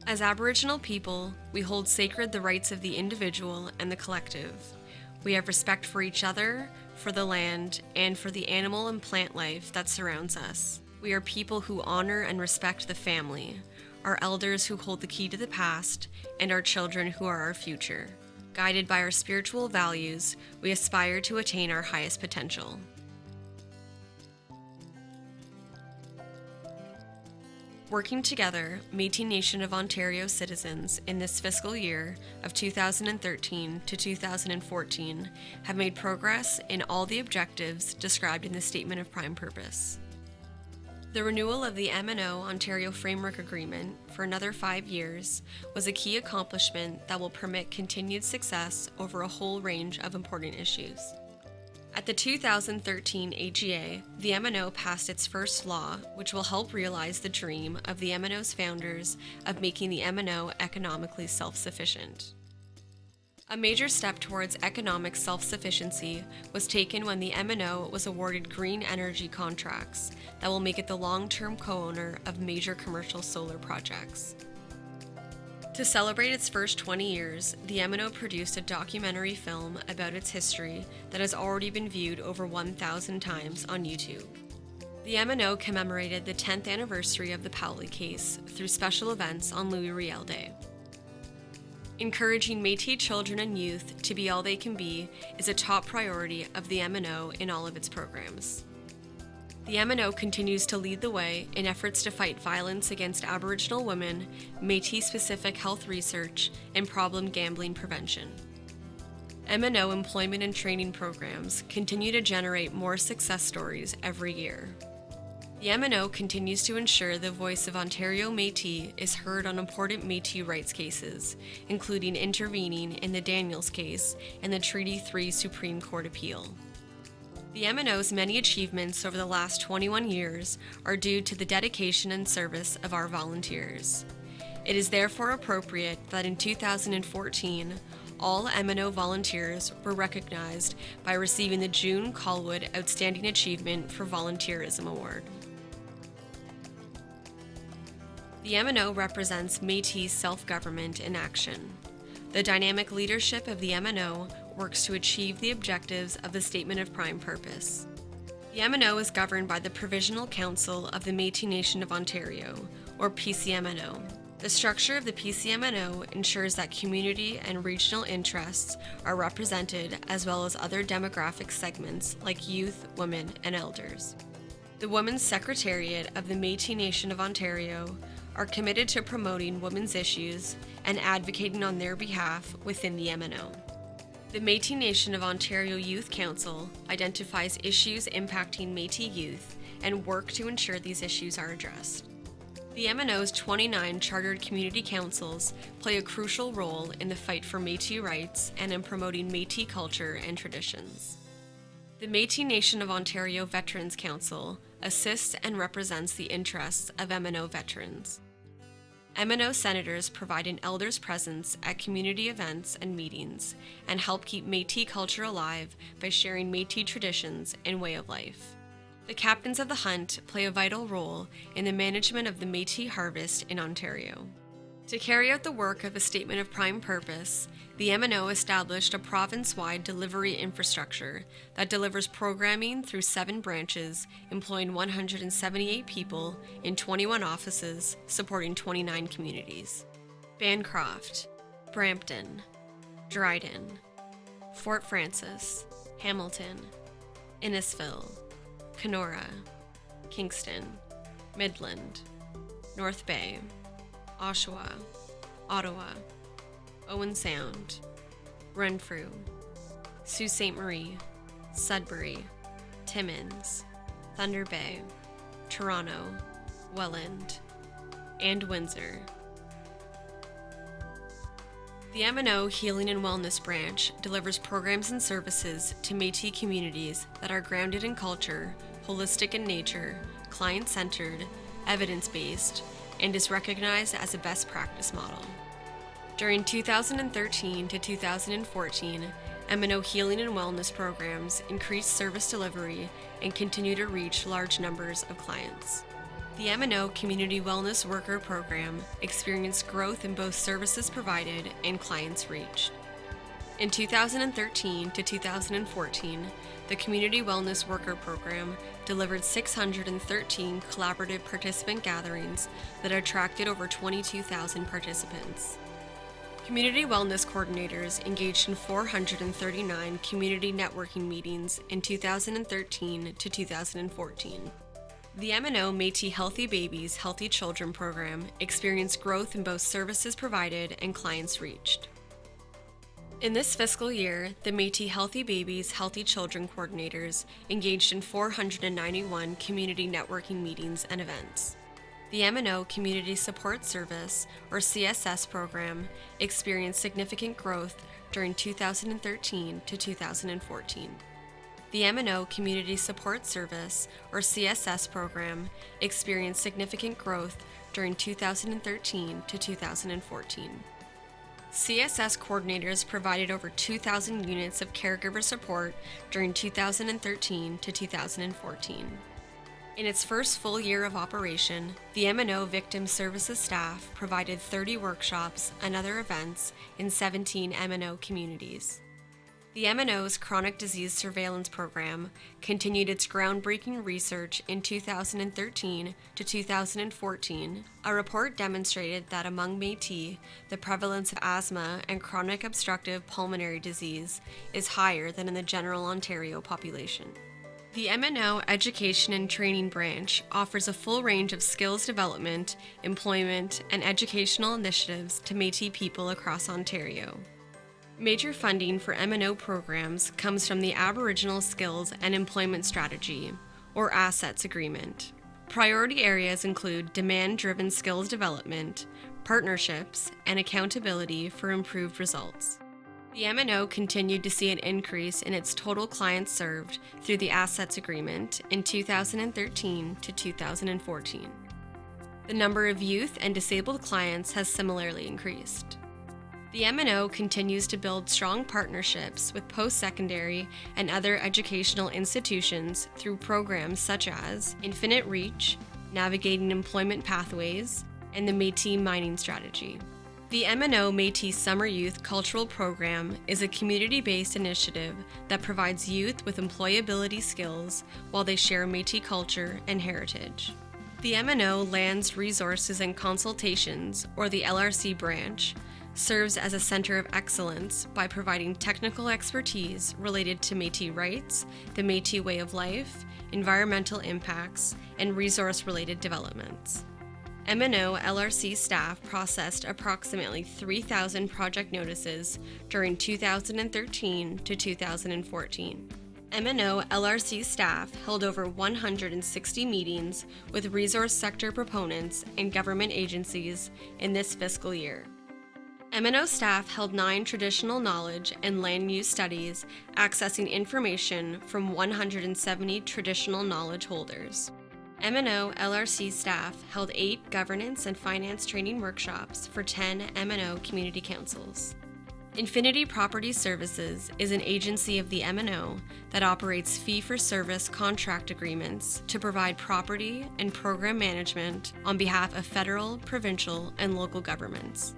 As Aboriginal people, we hold sacred the rights of the individual and the collective. We have respect for each other, for the land, and for the animal and plant life that surrounds us. We are people who honor and respect the family, our elders who hold the key to the past, and our children who are our future. Guided by our spiritual values, we aspire to attain our highest potential. Working together, Métis Nation of Ontario citizens in this fiscal year of 2013 to 2014 have made progress in all the objectives described in the Statement of Prime Purpose. The renewal of the MNO Ontario Framework Agreement for another 5 years was a key accomplishment that will permit continued success over a whole range of important issues. At the 2013 AGA, the MNO passed its first law, which will help realize the dream of the MNO's founders of making the MNO economically self-sufficient. A major step towards economic self-sufficiency was taken when the MNO was awarded green energy contracts that will make it the long-term co-owner of major commercial solar projects. To celebrate its first 20 years, the MNO produced a documentary film about its history that has already been viewed over 1,000 times on YouTube. The MNO commemorated the 10th anniversary of the Powley case through special events on Louis Riel Day. Encouraging Métis children and youth to be all they can be is a top priority of the MNO in all of its programs. The MNO continues to lead the way in efforts to fight violence against Aboriginal women, Métis-specific health research, and problem gambling prevention. MNO employment and training programs continue to generate more success stories every year. The MNO continues to ensure the voice of Ontario Métis is heard on important Métis rights cases, including intervening in the Daniels case and the Treaty 3 Supreme Court appeal. The MNO's many achievements over the last 21 years are due to the dedication and service of our volunteers. It is therefore appropriate that in 2014, all MNO volunteers were recognized by receiving the June Colwood Outstanding Achievement for Volunteerism Award. The MNO represents Métis self-government in action. The dynamic leadership of the MNO works to achieve the objectives of the Statement of Prime Purpose. The MNO is governed by the Provisional Council of the Métis Nation of Ontario, or PCMNO. The structure of the PCMNO ensures that community and regional interests are represented, as well as other demographic segments like youth, women, and elders. The Women's Secretariat of the Métis Nation of Ontario are committed to promoting women's issues and advocating on their behalf within the MNO. The Métis Nation of Ontario Youth Council identifies issues impacting Métis youth and work to ensure these issues are addressed. The MNO's 29 chartered community councils play a crucial role in the fight for Métis rights and in promoting Métis culture and traditions. The Métis Nation of Ontario Veterans Council assists and represents the interests of MNO veterans. MNO senators provide an elder's presence at community events and meetings and help keep Métis culture alive by sharing Métis traditions and way of life. The captains of the hunt play a vital role in the management of the Métis harvest in Ontario. To carry out the work of a Statement of Prime Purpose, the MNO established a province-wide delivery infrastructure that delivers programming through 7 branches, employing 178 people in 21 offices, supporting 29 communities. Bancroft, Brampton, Dryden, Fort Frances, Hamilton, Innisfil, Kenora, Kingston, Midland, North Bay, Oshawa, Ottawa, Owen Sound, Renfrew, Sault Ste. Marie, Sudbury, Timmins, Thunder Bay, Toronto, Welland, and Windsor. The MNO Healing and Wellness Branch delivers programs and services to Métis communities that are grounded in culture, holistic in nature, client-centered, evidence-based, and is recognized as a best practice model. During 2013 to 2014, MNO Healing and Wellness programs increased service delivery and continue to reach large numbers of clients. The MNO Community Wellness Worker Program experienced growth in both services provided and clients reached. In 2013 to 2014, the Community Wellness Worker Program delivered 613 collaborative participant gatherings that attracted over 22,000 participants. Community wellness coordinators engaged in 439 community networking meetings in 2013 to 2014. The MNO Métis Healthy Babies, Healthy Children program experienced growth in both services provided and clients reached. In this fiscal year, the Métis Healthy Babies, Healthy Children coordinators engaged in 491 community networking meetings and events. The MNO Community Support Service, or CSS program, experienced significant growth during 2013 to 2014. The MNO Community Support Service, or CSS program, experienced significant growth during 2013 to 2014. CSS coordinators provided over 2,000 units of caregiver support during 2013 to 2014. In its first full year of operation, the MNO Victim Services staff provided 30 workshops and other events in 17 MNO communities. The MNO's Chronic Disease Surveillance Program continued its groundbreaking research in 2013 to 2014. A report demonstrated that among Métis, the prevalence of asthma and chronic obstructive pulmonary disease is higher than in the general Ontario population. The MNO Education and Training Branch offers a full range of skills development, employment, and educational initiatives to Métis people across Ontario. Major funding for MNO programs comes from the Aboriginal Skills and Employment Strategy, or ASSETS Agreement. Priority areas include demand-driven skills development, partnerships, and accountability for improved results. The MNO continued to see an increase in its total clients served through the ASSETS Agreement in 2013 to 2014. The number of youth and disabled clients has similarly increased. The MNO continues to build strong partnerships with post-secondary and other educational institutions through programs such as Infinite Reach, Navigating Employment Pathways, and the Métis Mining Strategy. The MNO Métis Summer Youth Cultural Program is a community-based initiative that provides youth with employability skills while they share Métis culture and heritage. The MNO Lands, Resources and Consultations, or the LRC branch, serves as a center of excellence by providing technical expertise related to Métis rights, the Métis way of life, environmental impacts, and resource-related developments. MNO LRC staff processed approximately 3,000 project notices during 2013 to 2014. MNO LRC staff held over 160 meetings with resource sector proponents and government agencies in this fiscal year. MNO staff held 9 traditional knowledge and land use studies accessing information from 170 traditional knowledge holders. MNO LRC staff held 8 governance and finance training workshops for 10 MNO community councils. Infinity Property Services is an agency of the MNO that operates fee-for-service contract agreements to provide property and program management on behalf of federal, provincial, and local governments.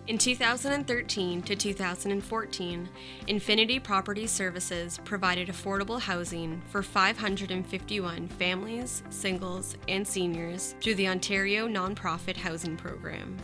In 2013 to 2014, Infinity Property Services provided affordable housing for 551 families, singles, and seniors through the Ontario Nonprofit Housing Program.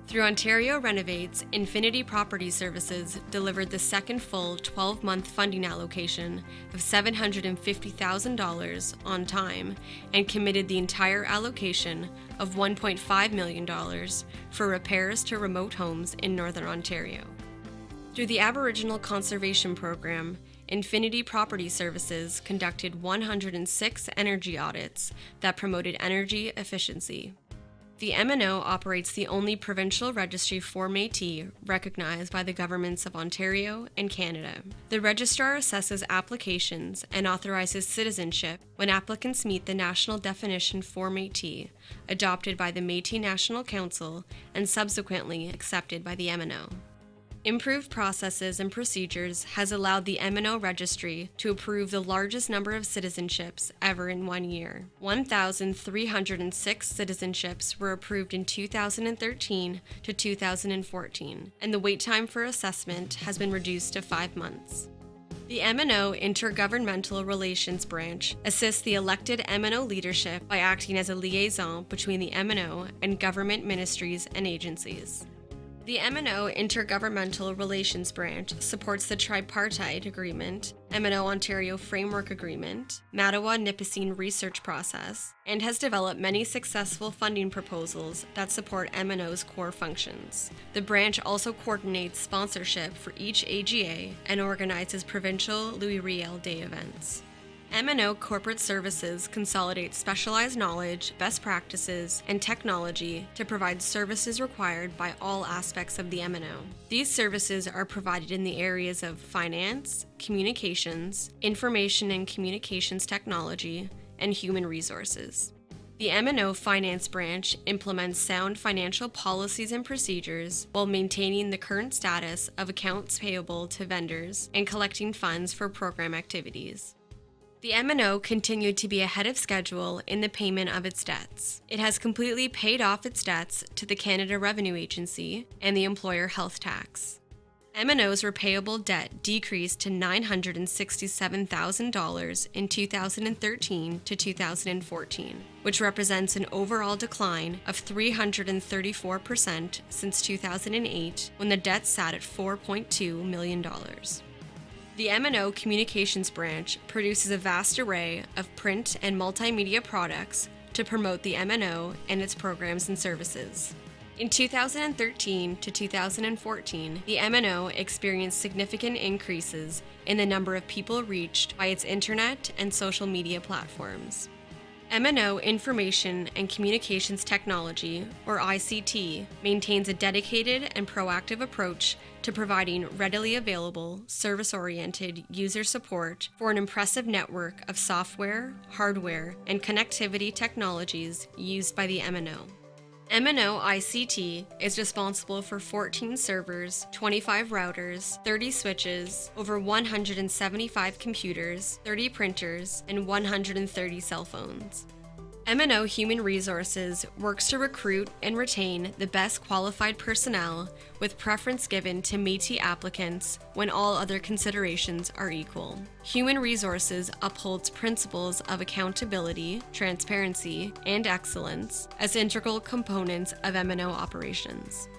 Through Ontario Renovates, Infinity Property Services delivered the second full 12-month funding allocation of $750,000 on time and committed the entire allocation of $1.5 million for repairs to remote homes in Northern Ontario. Through the Aboriginal Conservation Program, Infinity Property Services conducted 106 energy audits that promoted energy efficiency. The MNO operates the only provincial registry for Métis recognized by the governments of Ontario and Canada. The registrar assesses applications and authorizes citizenship when applicants meet the national definition for Métis, adopted by the Métis National Council and subsequently accepted by the MNO. Improved processes and procedures has allowed the MNO registry to approve the largest number of citizenships ever in 1 year. 1,306 citizenships were approved in 2013 to 2014, and the wait time for assessment has been reduced to 5 months. The MNO Intergovernmental Relations Branch assists the elected MNO leadership by acting as a liaison between the MNO and government ministries and agencies. The MNO Intergovernmental Relations Branch supports the Tripartite Agreement, MNO Ontario Framework Agreement, Mattawa-Nipissing Research Process, and has developed many successful funding proposals that support MNO's core functions. The branch also coordinates sponsorship for each AGA and organizes provincial Louis Riel Day events. MNO Corporate Services consolidates specialized knowledge, best practices, and technology to provide services required by all aspects of the MNO. These services are provided in the areas of finance, communications, information and communications technology, and human resources. The MNO Finance Branch implements sound financial policies and procedures while maintaining the current status of accounts payable to vendors and collecting funds for program activities. The MNO continued to be ahead of schedule in the payment of its debts. It has completely paid off its debts to the Canada Revenue Agency and the employer health tax. MNO's repayable debt decreased to $967,000 in 2013 to 2014, which represents an overall decline of 334% since 2008, when the debt sat at $4.2 million. The MNO Communications Branch produces a vast array of print and multimedia products to promote the MNO and its programs and services. In 2013 to 2014, the MNO experienced significant increases in the number of people reached by its internet and social media platforms. MNO Information and Communications Technology, or ICT, maintains a dedicated and proactive approach to providing readily available, service-oriented user support for an impressive network of software, hardware, and connectivity technologies used by the MNO. MNO ICT is responsible for 14 servers, 25 routers, 30 switches, over 175 computers, 30 printers, and 130 cell phones. MNO Human Resources works to recruit and retain the best qualified personnel, with preference given to Métis applicants when all other considerations are equal. Human Resources upholds principles of accountability, transparency, and excellence as integral components of MNO operations.